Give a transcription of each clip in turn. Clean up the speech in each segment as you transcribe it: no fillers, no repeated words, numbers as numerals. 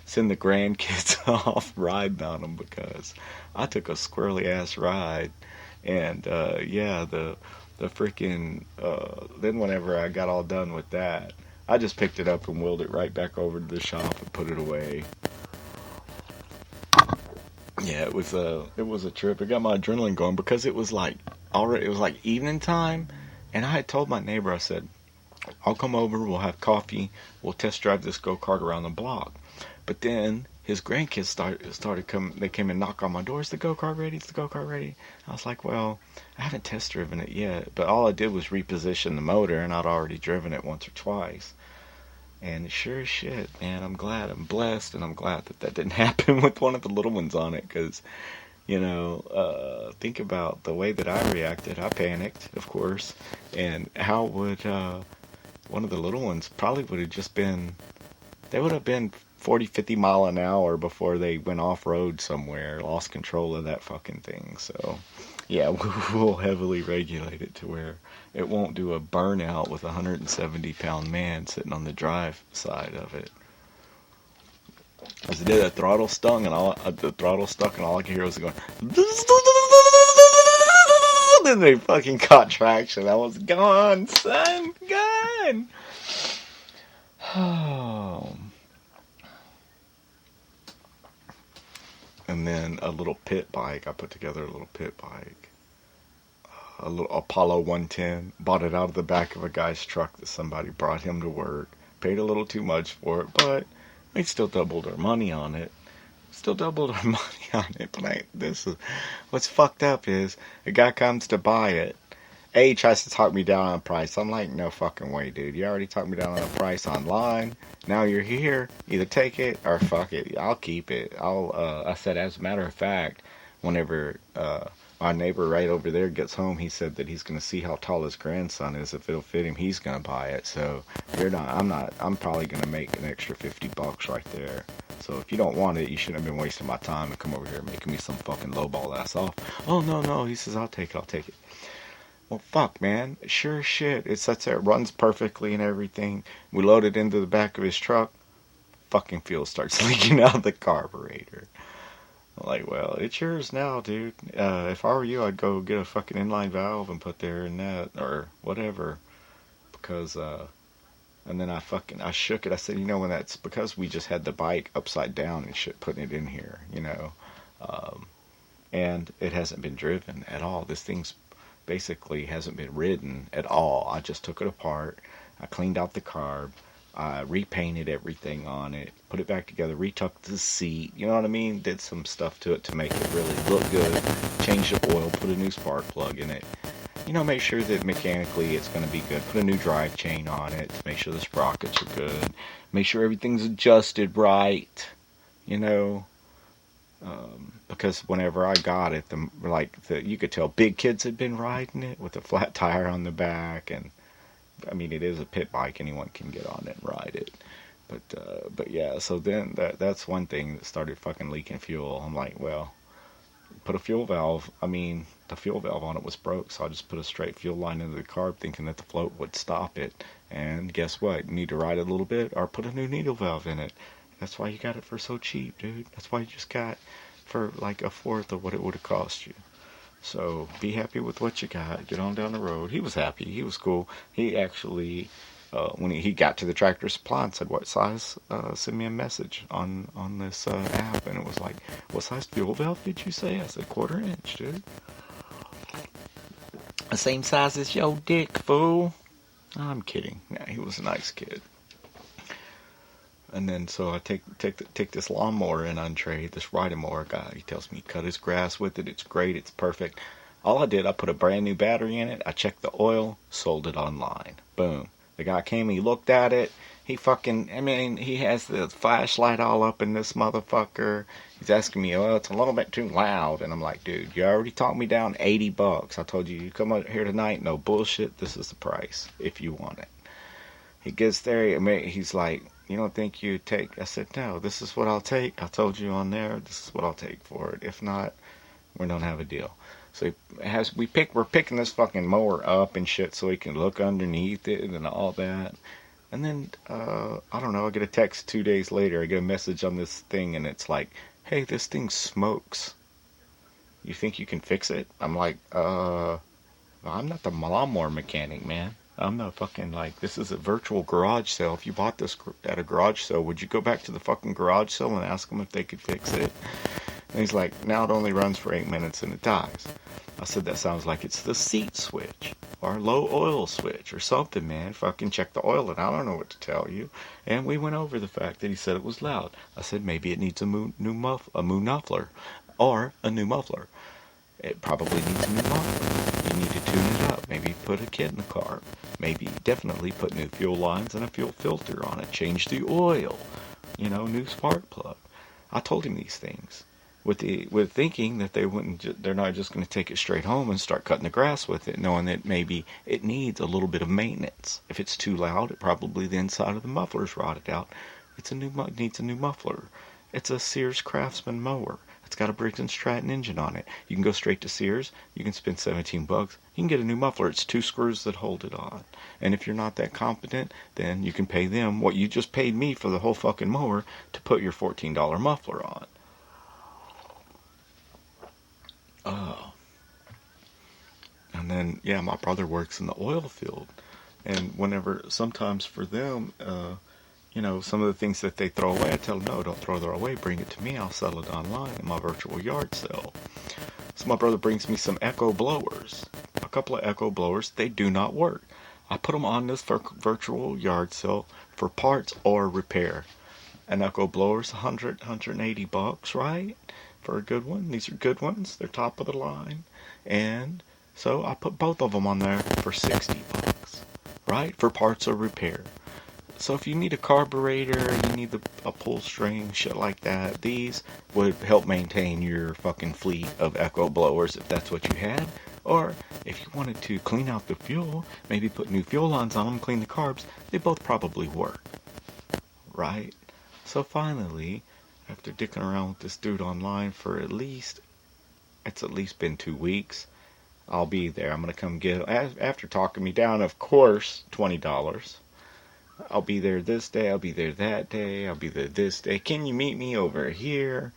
send the grandkids off riding on them because I took a squirrely ass ride. And yeah, the freaking then whenever I got all done with that, I just picked it up and wheeled it right back over to the shop and put it away. Yeah, it was a trip. It got my adrenaline going because it was like evening time, and I had told my neighbor, I said, I'll come over, we'll have coffee, we'll test drive this go kart around the block. But then his grandkids started coming. They came and knock on my door. Is the go kart ready? Is the go kart ready? I was like, well, I haven't test driven it yet, but all I did was reposition the motor, and I'd already driven it once or twice. And sure as shit, man, I'm blessed, and I'm glad that that didn't happen with one of the little ones on it, because, think about the way that I reacted. I panicked, of course, and how would one of the little ones probably would have just been, they would have been 40, 50 mile an hour before they went off-road somewhere, lost control of that fucking thing. So, yeah, we'll heavily regulate it to where it won't do a burnout with a 170-pound man sitting on the drive side of it. As it did, the throttle stuck, and all I could hear was going. Then they fucking caught traction. I was gone, son, gone. Oh. And then a little pit bike. I put together a little pit bike. A little Apollo 110. Bought it out of the back of a guy's truck that somebody brought him to work. Paid a little too much for it, but we still doubled our money on it. But what's fucked up is a guy comes to buy it. A, tries to talk me down on price. I'm like, no fucking way, dude. You already talked me down on the price online. Now you're here. Either take it or fuck it. I'll keep it. I said, as a matter of fact, whenever my neighbor right over there gets home, he said that he's going to see how tall his grandson is. If it'll fit him, he's going to buy it. So I'm probably going to make an extra $50 right there. So if you don't want it, you shouldn't have been wasting my time and come over here making me some fucking lowball ass off. Oh, no. He says, I'll take it. Well, fuck, man. Sure as shit. It sits there, it runs perfectly and everything. We load it into the back of his truck. Fucking fuel starts leaking out of the carburetor. I'm like, well, it's yours now, dude. If I were you, I'd go get a fucking inline valve and put there in that, or whatever. Because, and then I shook it. I said, when that's because we just had the bike upside down and shit, putting it in here, and it hasn't been driven at all. This thing's basically hasn't been ridden at all. I just took it apart. I cleaned out the carb. I repainted everything on it. Put it back together. Retucked the seat. You know what I mean? Did some stuff to it to make it really look good. Changed the oil. Put a new spark plug in it. Make sure that mechanically it's going to be good. Put a new drive chain on it to make sure the sprockets are good. Make sure everything's adjusted right. Because whenever I got it, you could tell big kids had been riding it with a flat tire on the back, and I mean it is a pit bike, anyone can get on it and ride it. But yeah, so then that's one thing that started fucking leaking fuel. I'm like, well, put a fuel valve. I mean, the fuel valve on it was broke, so I just put a straight fuel line into the carb, thinking that the float would stop it. And guess what? You need to ride it a little bit, or put a new needle valve in it. That's why you got it for so cheap, dude. That's why you just got for like a fourth of what it would have cost you. So be happy with what you got. Get on down the road. He was happy. He was cool. He actually, when he got to the Tractor Supply and said, what size, send me a message on this app. And it was like, what size fuel valve did you say? I said, 1/4 inch, dude. The same size as your dick, fool. I'm kidding. Nah, he was a nice kid. And then so I take this lawnmower in on trade, this riding mower guy. He tells me cut his grass with it. It's great. It's perfect. All I did, I put a brand new battery in it. I checked the oil, sold it online. Boom. The guy came, he looked at it. He has the flashlight all up in this motherfucker. He's asking me, oh, it's a little bit too loud. And I'm like, dude, you already talked me down $80. I told you come out here tonight. No bullshit. This is the price if you want it. He gets there. He's like, you don't think you'd take? I said, no, this is what I'll take. I told you on there, this is what I'll take for it. If not, we don't have a deal. So we're picking this fucking mower up and shit so he can look underneath it and all that. And then, I don't know, I get a text 2 days later. I get a message on this thing, and it's like, hey, this thing smokes. You think you can fix it? I'm like, I'm not the lawnmower mechanic, man. I'm not fucking like, this is a virtual garage sale. If you bought this at a garage sale, would you go back to the fucking garage sale and ask them if they could fix it? And he's like, now it only runs for 8 minutes and it dies. I said, that sounds like it's the seat switch or low oil switch or something, man. Fucking check the oil and I don't know what to tell you. And we went over the fact that he said it was loud. I said, maybe it needs a new muffler or a new muffler. It probably needs a new muffler. You need to tune it up. Maybe put a kit in the car. Maybe definitely put new fuel lines and a fuel filter on it. Change the oil. New spark plug. I told him these things. With thinking that they're not just going to take it straight home and start cutting the grass with it, knowing that maybe it needs a little bit of maintenance. If it's too loud, it probably the inside of the muffler's rotted out. It needs a new muffler. It's a Sears Craftsman mower. It's got a Briggs & Stratton engine on it. You can go straight to Sears. You can spend $17. You can get a new muffler. It's 2 screws that hold it on. And if you're not that competent, then you can pay them what you just paid me for the whole fucking mower to put your $14 muffler on. And then, yeah, my brother works in the oil field. And sometimes for them, some of the things that they throw away, I tell them, no, don't throw that away. Bring it to me. I'll sell it online in my virtual yard sale. So my brother brings me some echo blowers. A couple of echo blowers. They do not work. I put them on this virtual yard sale for parts or repair. An echo blower's $180, right? For a good one. These are good ones. They're top of the line. And so I put both of them on there for $60, right? For parts or repair. So if you need a carburetor, you need a pull string, shit like that, these would help maintain your fucking fleet of echo blowers if that's what you had. Or if you wanted to clean out the fuel, maybe put new fuel lines on them, clean the carbs, they both probably work. Right? So finally, after dicking around with this dude online for it's at least been 2 weeks, I'll be there. I'm going to come get it. After talking me down, of course, $20. I'll be there this day, I'll be there that day, I'll be there this day. Can you meet me over here?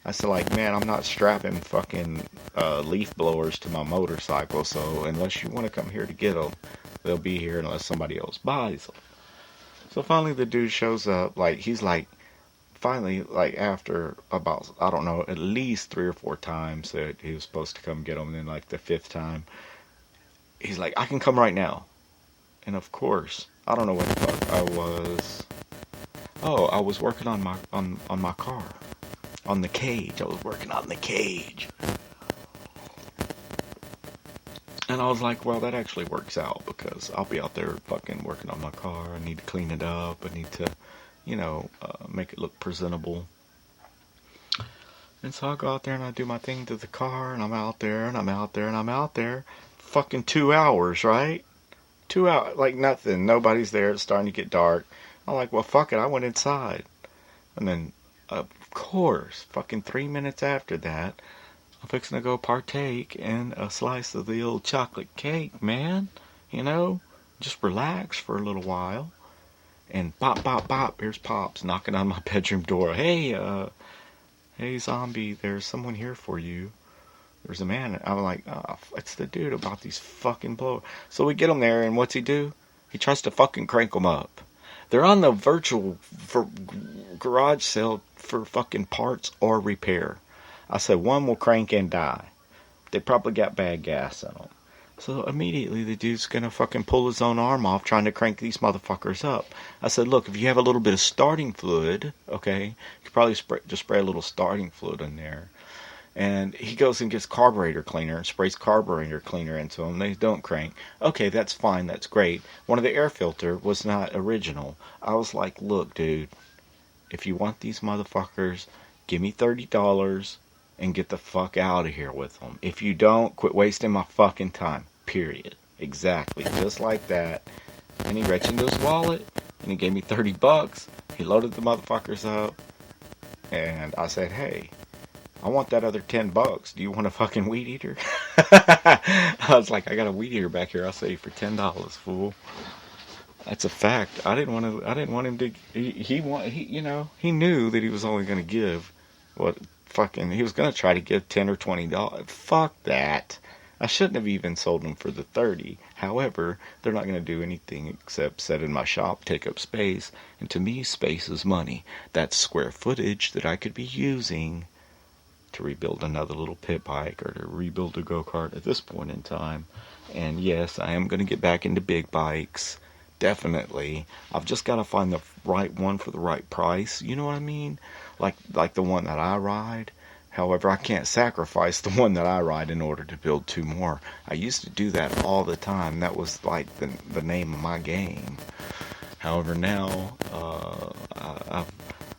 I said, like, man, I'm not strapping fucking leaf blowers to my motorcycle, so unless you want to come here to get them, they'll be here unless somebody else buys them. So finally the dude shows up, after about, I don't know, at least 3 or 4 times that he was supposed to come get them, and then like the 5th time, he's like, I can come right now. And of course, I don't know what the fuck I was. Oh, I was working on my car. On the cage. I was working on the cage. And I was like, well, that actually works out because I'll be out there fucking working on my car. I need to clean it up. I need to, make it look presentable. And so I go out there and I do my thing to the car, and I'm out there and I'm out there and I'm out there. Fucking 2 hours, right? 2 hours, like nothing. Nobody's there. It's starting to get dark. I'm like, well, fuck it. I went inside. And then, of course, fucking 3 minutes after that, I'm fixing to go partake in a slice of the old chocolate cake, man. Just relax for a little while. And pop, pop, pop. Here's Pops knocking on my bedroom door. Hey, zombie, there's someone here for you. There's a man. I'm like, oh, it's the dude about these fucking blowers. So we get him there, and what's he do? He tries to fucking crank them up. They're on the virtual garage sale for fucking parts or repair. I said, one will crank and die. They probably got bad gas in them. So immediately the dude's gonna fucking pull his own arm off trying to crank these motherfuckers up. I said, look, if you have a little bit of starting fluid, okay, you could probably spray a little starting fluid in there. And he goes and gets carburetor cleaner and sprays carburetor cleaner into them. They don't crank. Okay, that's fine. That's great. One of the air filter was not original. I was like, look, dude, if you want these motherfuckers, give me $30 and get the fuck out of here with them. If you don't, quit wasting my fucking time. Period. Exactly. Just like that. And he reached into his wallet and he gave me $30. He loaded the motherfuckers up. And I said, hey, I want that other $10. Do you want a fucking weed eater? I was like, I got a weed eater back here. I'll sell you for $10, fool. That's a fact. I didn't want to. I didn't want him to. He knew that he was only going to give what fucking. He was going to try to give $10 or $20. Fuck that. I shouldn't have even sold them for the 30. However, they're not going to do anything except set in my shop, take up space, and to me, space is money. That's square footage that I could be using to rebuild another little pit bike or to rebuild a go-kart at this point in time. And yes, I am going to get back into big bikes. Definitely. I've just got to find the right one for the right price. You know what I mean? Like the one that I ride. However, I can't sacrifice the one that I ride in order to build two more. I used to do that all the time. That was like the name of my game. However, now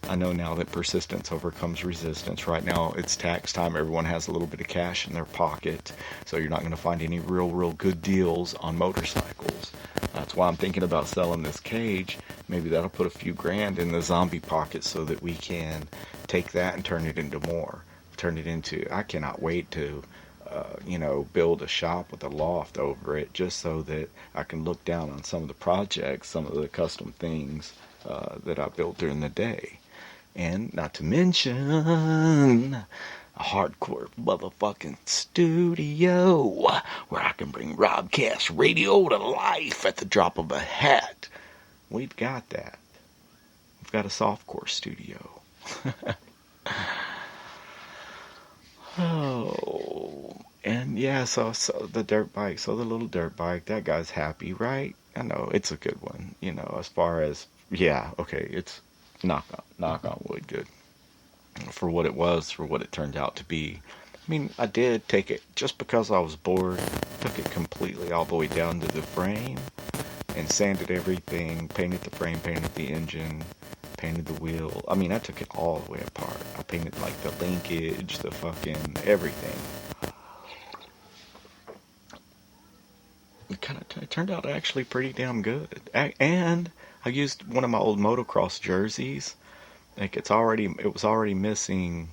I know now that persistence overcomes resistance. Right now, it's tax time. Everyone has a little bit of cash in their pocket, so you're not going to find any real good deals on motorcycles. That's why I'm thinking about selling this cage. Maybe that'll put a few grand in the zombie pocket so that we can take that and turn it into more. I cannot wait to build a shop with a loft over it just so that I can look down on some of the projects, some of the custom things that I built during the day. And not to mention a hardcore motherfucking studio where I can bring Robcast Radio to life at the drop of a hat. We've got that. We've got a softcore studio. Oh, and yeah, so the dirt bike, so the little dirt bike, that guy's happy, right? I know, it's a good one, as far as, yeah, okay, it's knock on wood, good. For what it was, for what it turned out to be. I mean, I did take it, just because I was bored, took it completely all the way down to the frame, and sanded everything, painted the frame, painted the engine, painted the wheel. I mean, I took it all the way apart. I painted like the linkage, the fucking everything. It turned out actually pretty damn good. And I used one of my old motocross jerseys. Like it was already missing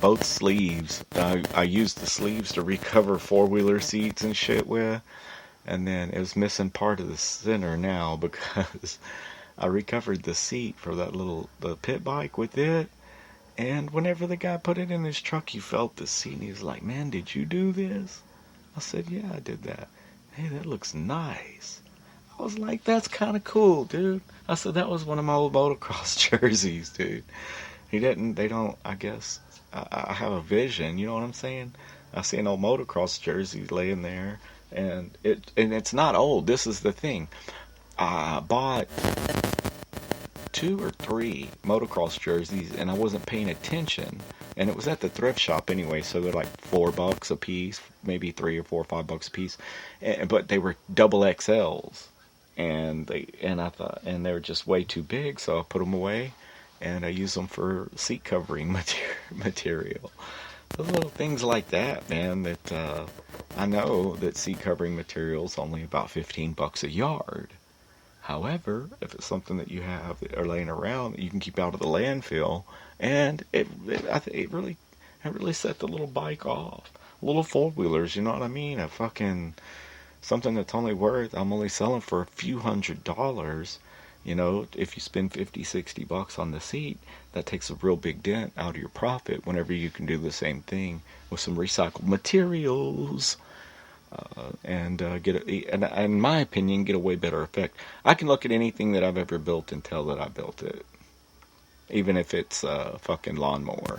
both sleeves. I used the sleeves to recover four-wheeler seats and shit with. And then it was missing part of the center now because I recovered the seat for the pit bike with it. And whenever the guy put it in his truck, he felt the seat and he was like, "Man, did you do this?" I said, "Yeah, I did that." "Hey, that looks nice." I was like, "That's kind of cool, dude." I said, "That was one of my old motocross jerseys, dude." They don't, I guess, I have a vision, you know what I'm saying? I see an old motocross jersey laying there, and it's not old. This is the thing. I bought 2 or 3 motocross jerseys, and I wasn't paying attention. And it was at the thrift shop anyway, so they're like $4 a piece, maybe $3 or $4 or $5 a piece. But they were double XLs, and I thought, and they were just way too big, so I put them away, and I used them for seat covering material. Those little things like that, man. That I know that seat covering material is only about $15 a yard. However, if it's something that you have that are laying around that you can keep out of the landfill, and it really set the little bike off. Little four-wheelers, you know what I mean? A fucking something that's I'm only selling for a few $100s. If you spend $50-$60 on the seat, that takes a real big dent out of your profit whenever you can do the same thing with some recycled materials. And in my opinion, get a way better effect. I can look at anything that I've ever built and tell that I built it, even if it's a fucking lawnmower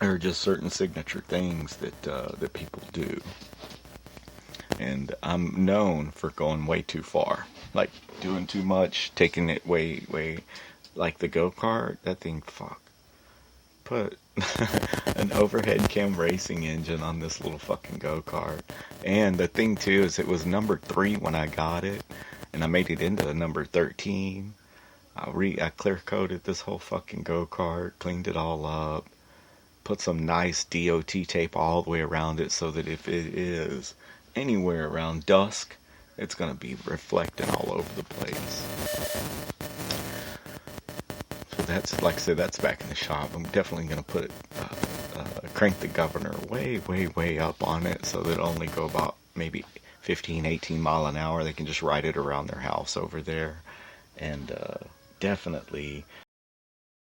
or just certain signature things that people do. And I'm known for going way too far, like doing too much, taking it way, like the go-kart. That thing, fuck. Put an overhead cam racing engine on this little fucking go-kart. And the thing too is it was number 3 when I got it, and I made it into a number 13. I clear coated this whole fucking go-kart, cleaned it all up, put some nice DOT tape all the way around it so that if it is anywhere around dusk, it's gonna be reflecting all over the place. So that's, like I said, that's back in the shop. I'm definitely going to put crank the governor way up on it so that it'll only go about maybe 15, 18 mile an hour. They can just ride it around their house over there. And definitely